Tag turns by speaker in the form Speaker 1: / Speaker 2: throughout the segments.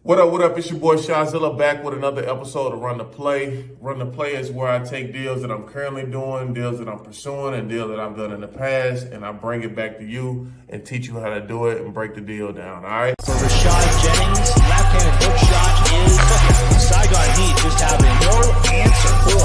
Speaker 1: What up? It's your boy Shadzilla back with another episode of Run the Play. Run the Play is where I take deals that I'm currently doing, deals that I'm pursuing, and deals that I've done in the past, and I bring it back to you and teach you how to do it and break the deal down, all right?
Speaker 2: For Rashad-Jennings, left-handed hook shot is Saigon Heat just having no answer for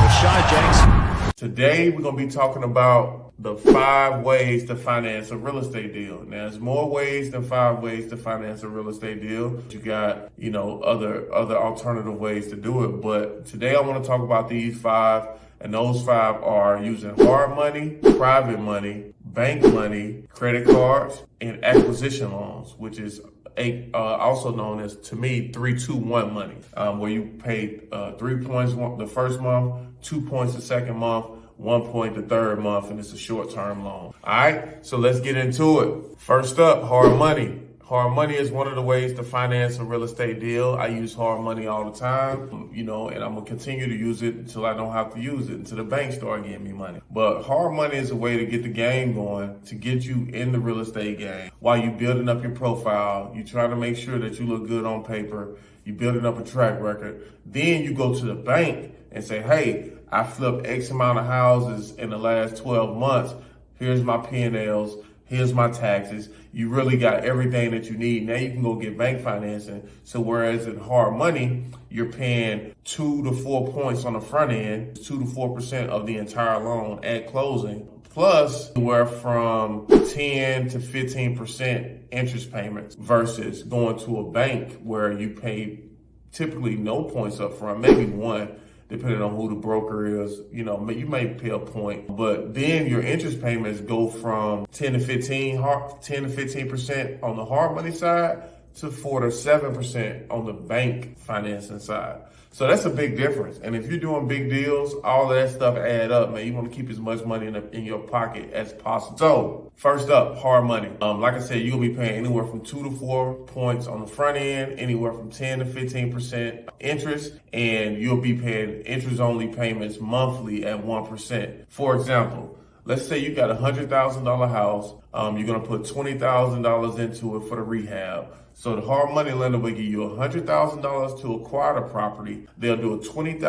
Speaker 2: Rashad-Jennings.
Speaker 1: Today, we're going to be talking about the 5 ways to finance a real estate deal. Now, there's more ways than 5 ways to finance a real estate deal. You got, other alternative ways to do it. But today I want to talk about these 5, and those 5 are using hard money, private money, bank money, credit cards, and acquisition loans, which is also known as, to me, 3-2-1 money, where you pay 3 points the first month, 2 points the second month, 1 point the third month, and it's a short-term loan. All right, so let's get into it. First up, hard money. Hard money is one of the ways to finance a real estate deal. I use hard money all the time, and I'm gonna continue to use it until I don't have to use it, until the bank start getting me money. But hard money is a way to get the game going, to get you in the real estate game. While you building up your profile, you try to make sure that you look good on paper, you building up a track record. Then you go to the bank and say, hey, I flipped X amount of houses in the last 12 months. Here's my P&Ls. Here's my taxes. You really got everything that you need. Now you can go get bank financing. So whereas in hard money, you're paying 2 to 4 points on the front end, 2 to 4% of the entire loan at closing. Plus, anywhere from 10 to 15% interest payments versus going to a bank where you pay typically no points up front, maybe 1. Depending on who the broker is, you may pay a point, but then your interest payments go from 10 to 15% on the hard money side to 4 to 7% on the bank financing side. So that's a big difference. And if you're doing big deals, all of that stuff add up, man. You want to keep as much money in your pocket as possible. So first up, hard money. Like I said, you'll be paying anywhere from 2 to 4 points on the front end, anywhere from 10 to 15% interest, and you'll be paying interest-only payments monthly at 1%. For example, let's say you got a $100,000 house. You're going to put $20,000 into it for the rehab. So the hard money lender will give you $100,000 to acquire the property. They'll do a $20,000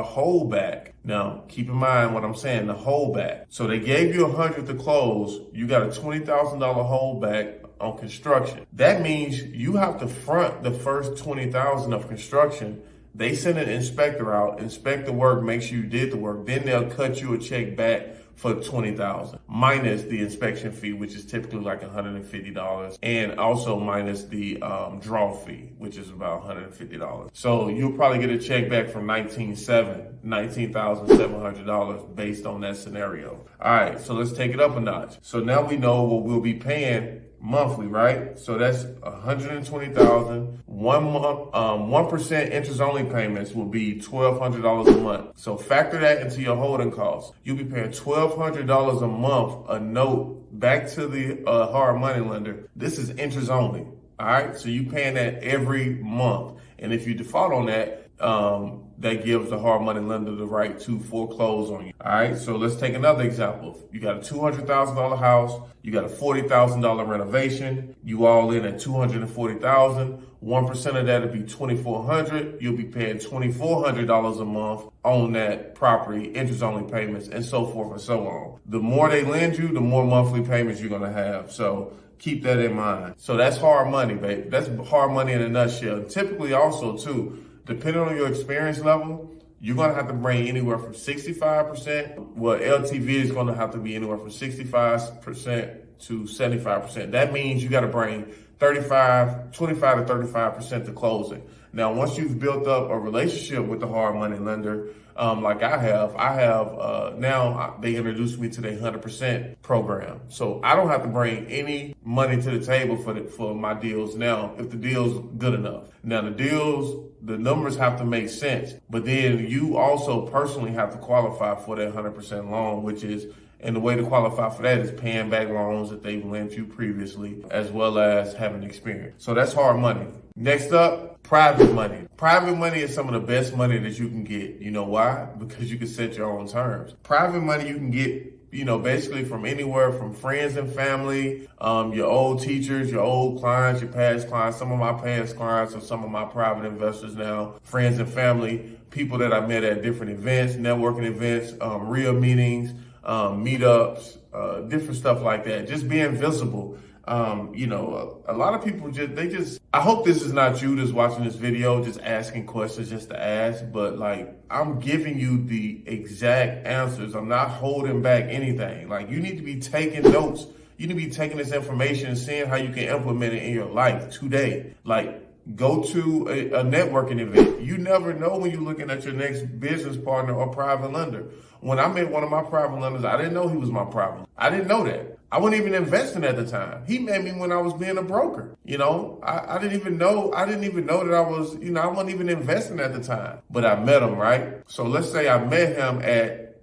Speaker 1: holdback. Now, keep in mind what I'm saying, the holdback. So they gave you $100,000 to close. You got a $20,000 holdback on construction. That means you have to front the first $20,000 of construction. They send an inspector out, inspect the work, make sure you did the work. Then they'll cut you a check back for $20,000 minus the inspection fee, which is typically like $150, and also minus the draw fee, which is about $150. So you'll probably get a check back from $19,700 based on that scenario. All right, so let's take it up a notch. So now we know what we'll be paying monthly, right? So that's $120,000. 1 month, 1% interest only payments will be $1,200 a month. So factor that into your holding costs. You'll be paying $1,200 a month, a note back to the hard money lender. This is interest only. All right. So you paying that every month. And if you default on that, that gives the hard money lender the right to foreclose on you. All right, so let's take another example. You got a $200,000 house, you got a $40,000 renovation, you all in at $240,000. 1% of that would be $2,400. You'll be paying $2,400 a month on that property, interest only payments, and so forth and so on. The more they lend you, the more monthly payments you're gonna have. So keep that in mind. So that's hard money, babe. That's hard money in a nutshell. Typically also too, depending on your experience level, you're going to have to bring anywhere from 65%. Well, LTV is going to have to be anywhere from 65% to 75%. That means you got to bring 25 to 35% to closing. Now, once you've built up a relationship with the hard money lender, like I have now they introduced me to the 100% program. So I don't have to bring any money to the table for my deals now if the deal's good enough. Now the numbers have to make sense, but then you also personally have to qualify for that 100% loan, and the way to qualify for that is paying back loans that they've lent you previously, as well as having experience. So that's hard money. Next up, private money. Private money is some of the best money that you can get. You know why? Because you can set your own terms. Private money you can get basically from anywhere from friends and family, your old teachers, your old clients, your past clients, some of my past clients or some of my private investors now, friends and family, people that I met at different events, networking events, real meetings, meetups, different stuff like that. Just being visible. A lot of people I hope this is not you that's watching this video, just asking questions just to ask, but like, I'm giving you the exact answers. I'm not holding back anything. Like, you need to be taking notes. You need to be taking this information and seeing how you can implement it in your life today. Like, go to a networking event. You never know when you're looking at your next business partner or private lender. When I met one of my private lenders, I didn't know he was my private. I didn't know that. I wasn't even investing at the time. He met me when I was being a broker. I didn't even know that I was, I wasn't even investing at the time. But I met him, right? So let's say I met him at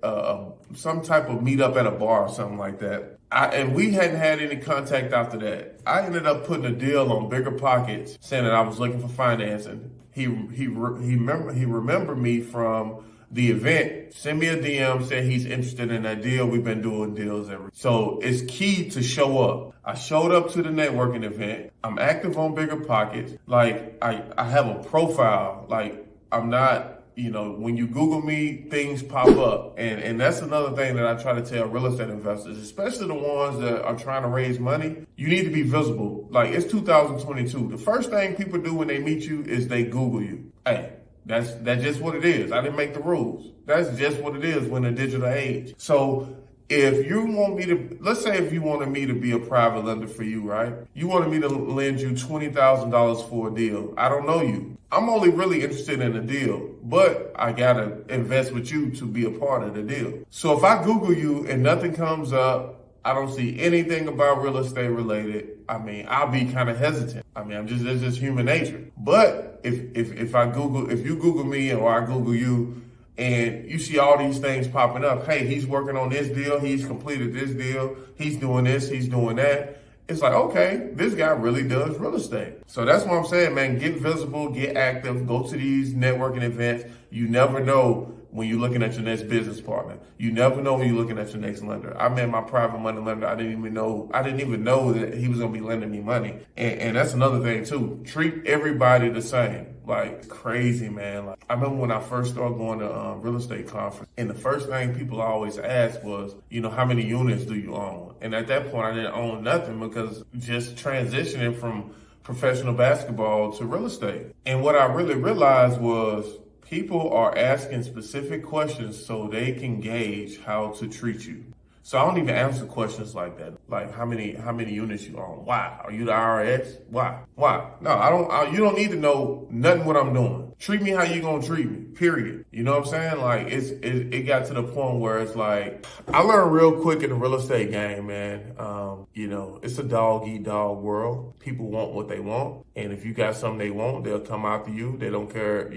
Speaker 1: some type of meetup at a bar or something like that. And we hadn't had any contact after that. I ended up putting a deal on Bigger Pockets saying that I was looking for financing. He remembered me from the event, sent me a DM, said he's interested in that deal. We've been doing deals so it's key to show up. I showed up to the networking event. I'm active on Bigger Pockets. Like, I have a profile. Like, I'm not, when you Google me, things pop up. And that's another thing that I try to tell real estate investors, especially the ones that are trying to raise money. You need to be visible. Like, it's 2022. The first thing people do when they meet you is they Google you. Hey, that's just what it is. I didn't make the rules. That's just what it is when the digital age. So if you want me to, let's say if you wanted me to be a private lender for you, right? You wanted me to lend you $20,000 for a deal. I don't know you. I'm only really interested in the deal, but I gotta invest with you to be a part of the deal. So if I Google you and nothing comes up, I don't see anything about real estate related, I'll be kind of hesitant. It's just human nature. But if you Google me or I Google you and you see all these things popping up, hey, he's working on this deal, he's completed this deal, he's doing this, he's doing that. It's like, okay, this guy really does real estate. So that's what I'm saying, man. Get visible, get active, go to these networking events. You never know when you're looking at your next business partner. You never know when you're looking at your next lender. I met my private money lender. I didn't even know that he was gonna be lending me money. And that's another thing too. Treat everybody the same. Like, crazy, man. Like, I remember when I first started going to real estate conference, and the first thing people always asked was, how many units do you own? And at that point, I didn't own nothing because just transitioning from professional basketball to real estate. And what I really realized was people are asking specific questions so they can gauge how to treat you. So I don't even answer questions like that. Like, how many units you own? Why? Are you the IRS? Why? No, I don't. You don't need to know nothing what I'm doing. Treat me how you gonna treat me. Period. You know what I'm saying? Like, it got to the point where it's like, I learned real quick in the real estate game, man. It's a dog eat dog world. People want what they want, and if you got something they want, they'll come after you. They don't care,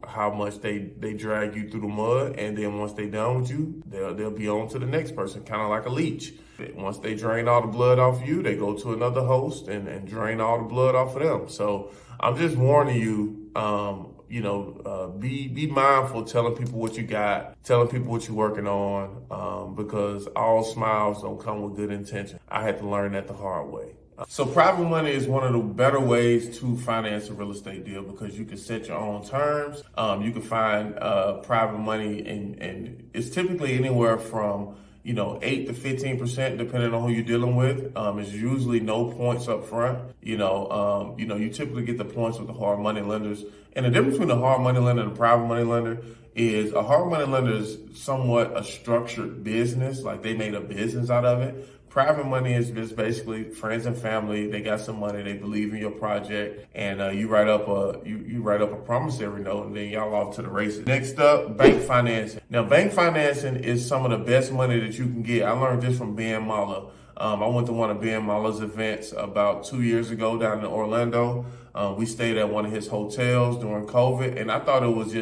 Speaker 1: how much they drag you through the mud, and then once they done with you, they'll be on to the next person, kind of like a leech. Once they drain all the blood off you, they go to another host and drain all the blood off of them. So I'm just warning you, be mindful telling people what you got, telling people what you're working on, because all smiles don't come with good intention. I had to learn that the hard way. So private money is one of the better ways to finance a real estate deal because you can set your own terms. You can find private money and it's typically anywhere from 8 to 15%, depending on who you're dealing with. It's usually no points up front. You typically get the points with the hard money lenders. And the difference between a hard money lender and a private money lender is a hard money lender is somewhat a structured business. Like, they made a business out of it. Private money is just basically friends and family. They got some money. They believe in your project, and you write up a promissory note, and then y'all off to the races. Next up, bank financing. Now, bank financing is some of the best money that you can get. I learned this from Ben Mala. I went to one of Ben Mala's events about 2 years ago down in Orlando. We stayed at one of his hotels during COVID, and I thought it was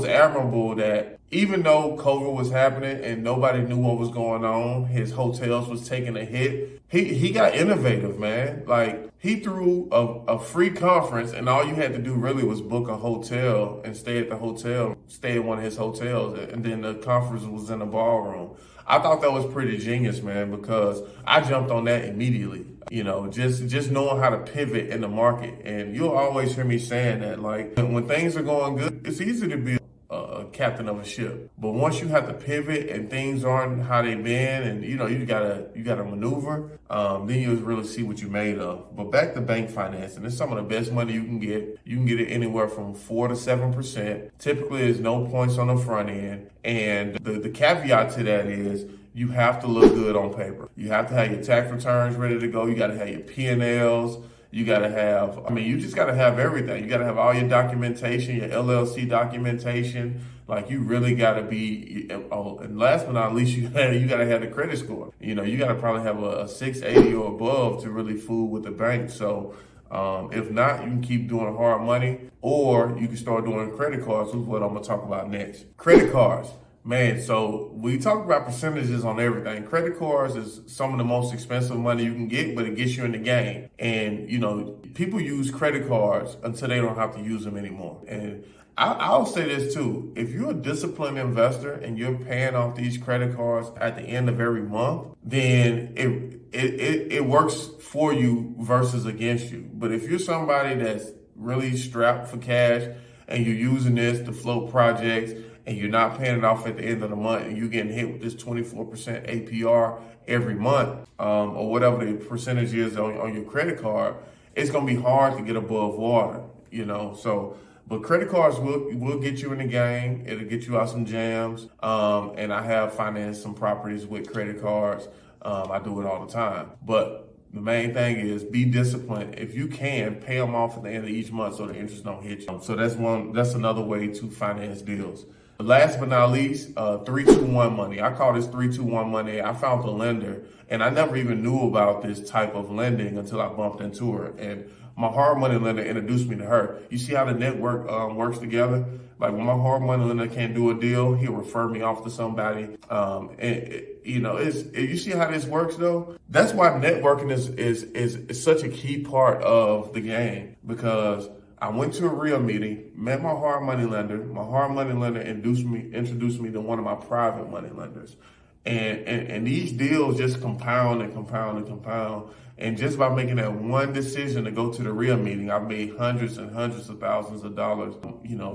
Speaker 1: admirable that even though COVID was happening and nobody knew what was going on, his hotels was taking a hit. He got innovative, man. Like, he threw a free conference, and all you had to do really was book a hotel and stay at the hotel, stay at one of his hotels, and then the conference was in a ballroom. I thought that was pretty genius, man, because I jumped on that immediately. Just knowing how to pivot in the market. And you'll always hear me saying that, like, when things are going good, it's easy to be a captain of a ship. But once you have to pivot and things aren't how they've been, and you gotta maneuver, then you'll really see what you're made of. But back to bank financing, it's some of the best money you can get. You can get it anywhere from 4 to 7%. Typically, there's no points on the front end. And the caveat to that is you have to look good on paper. You have to have your tax returns ready to go. You got to have your P&Ls. You got to have, you just got to have everything. You got to have all your documentation, your LLC documentation. Like, you really got to be, and last but not least, you got to have the credit score. You got to probably have a 680 or above to really fool with the bank. So if not, you can keep doing hard money, or you can start doing credit cards, which is what I'm going to talk about next. Credit cards. Man, so we talk about percentages on everything. Credit cards is some of the most expensive money you can get, but it gets you in the game. And, people use credit cards until they don't have to use them anymore. And I'll say this too. If you're a disciplined investor and you're paying off these credit cards at the end of every month, then it works for you versus against you. But if you're somebody that's really strapped for cash and you're using this to float projects, and you're not paying it off at the end of the month, and you're getting hit with this 24% APR every month, or whatever the percentage is on your credit card, it's going to be hard to get above water, but credit cards will get you in the game. It'll get you out some jams. And I have financed some properties with credit cards. I do it all the time. But the main thing is be disciplined. If you can, pay them off at the end of each month so the interest don't hit you. So that's another way to finance deals. Last but not least, 3-2-1 money. I call this 3-2-1 money. I found the lender, and I never even knew about this type of lending until I bumped into her. And my hard money lender introduced me to her. You see how the network works together? Like, when my hard money lender can't do a deal, he'll refer me off to somebody. You see how this works though? That's why networking is such a key part of the game, because I went to a real meeting, met my hard money lender. My hard money lender introduced me to one of my private money lenders. And these deals just compound and compound and compound. And just by making that one decision to go to the real meeting, I've made hundreds and hundreds of thousands of dollars,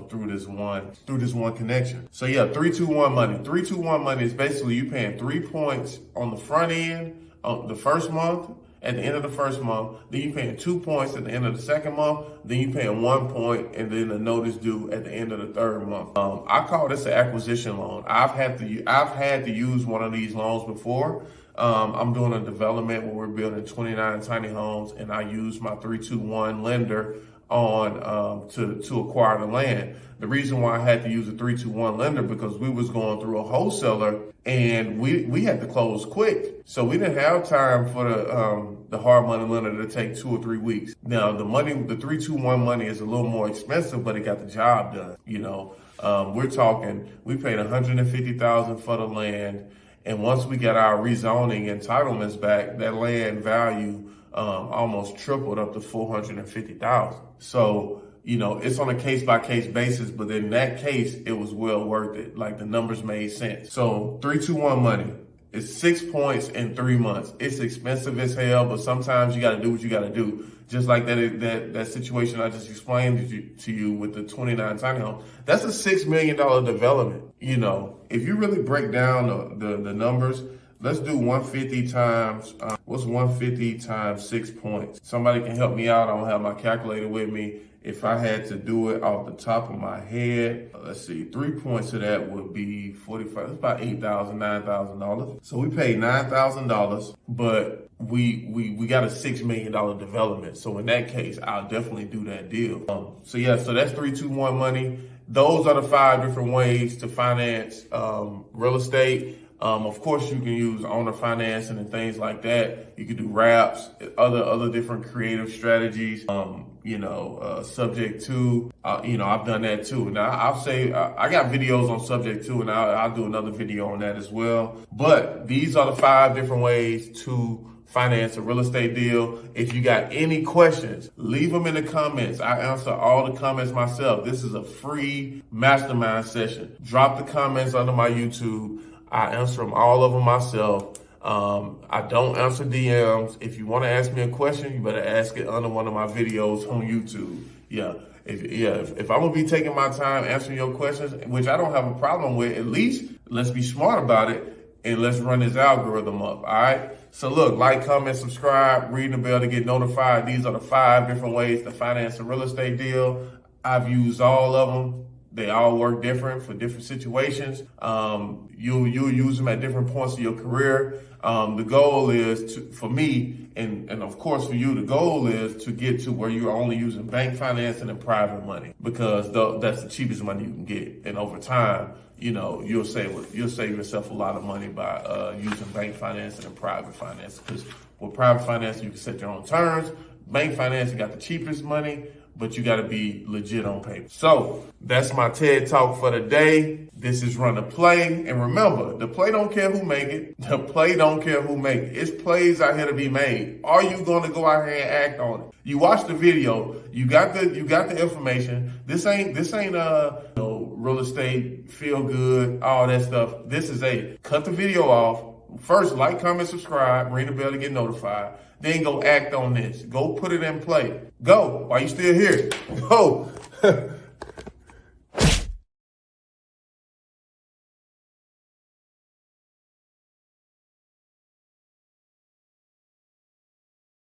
Speaker 1: through this one connection. So yeah, 3-2-1 money. 3-2-1 money is basically you paying 3 points on the front end of the first month. At the end of the first month, then you're paying 2 points at the end of the second month, then you're paying 1 point, and then the notice due at the end of the third month. I call this an acquisition loan. I've had to use one of these loans before. I'm doing a development where we're building 29 tiny homes, and I use my 3-2-1 lender on to acquire the land. The reason why I had to use a 3-2-1 lender because we was going through a wholesaler, and we had to close quick. So we didn't have time for the hard money lender to take 2 or 3 weeks. Now the 3-2-1 money is a little more expensive, but it got the job done. We're talking, we paid $150,000 for the land, and once we got our rezoning entitlements back, that land value almost tripled up to $450,000. So, it's on a case-by-case basis, but in that case, it was well worth it. Like, the numbers made sense. So 3-2-1 money is 6 points in 3 months. It's expensive as hell, but sometimes you got to do what you got to do. Just like that situation I just explained to you with the 29 tiny homes. That's a $6 million development. If you really break down the numbers, let's do 150 times, what's 150 times 6 points? Somebody can help me out. I don't have my calculator with me. If I had to do it off the top of my head, let's see, 3 points of that would be 45. It's about $8,000, $9,000. So we paid $9,000, but we got a $6 million development. So in that case, I'll definitely do that deal. So that's 3-2-1 money. Those are the 5 different ways to finance real estate. Of course, you can use owner financing and things like that. You can do wraps, other different creative strategies. Subject to, I've done that too. Now I'll say I got videos on subject to, and I'll do another video on that as well. But these are the 5 different ways to finance a real estate deal. If you got any questions, leave them in the comments. I answer all the comments myself. This is a free mastermind session. Drop the comments under my YouTube. I answer them, all of them myself. I don't answer DMs. If you want to ask me a question, you better ask it under one of my videos on YouTube. If I'm gonna be taking my time answering your questions, which I don't have a problem with, at least let's be smart about it and let's run this algorithm up. All right. So look, like, comment, subscribe, ring the bell to get notified. These are the 5 different ways to finance a real estate deal. I've used all of them. They all work different for different situations. You'll use them at different points of your career. The goal is for me, and of course for you, the goal is to get to where you're only using bank financing and private money, because that's the cheapest money you can get. And over time, you'll save yourself a lot of money by using bank financing and private finance. Because with private finance, you can set your own terms. Bank finance, you got the cheapest money, but you got to be legit on paper. So that's my TED Talk for the day. This is Run the Play. And remember, the play don't care who make it. The play don't care who make it. It's plays out here to be made. Are you going to go out here and act on it? You watch the video. You got the information. This ain't real estate, feel good, all that stuff. This is cut the video off. First, like, comment, subscribe, ring the bell to get notified. Then go act on this. Go put it in play. Go while you still here. Go.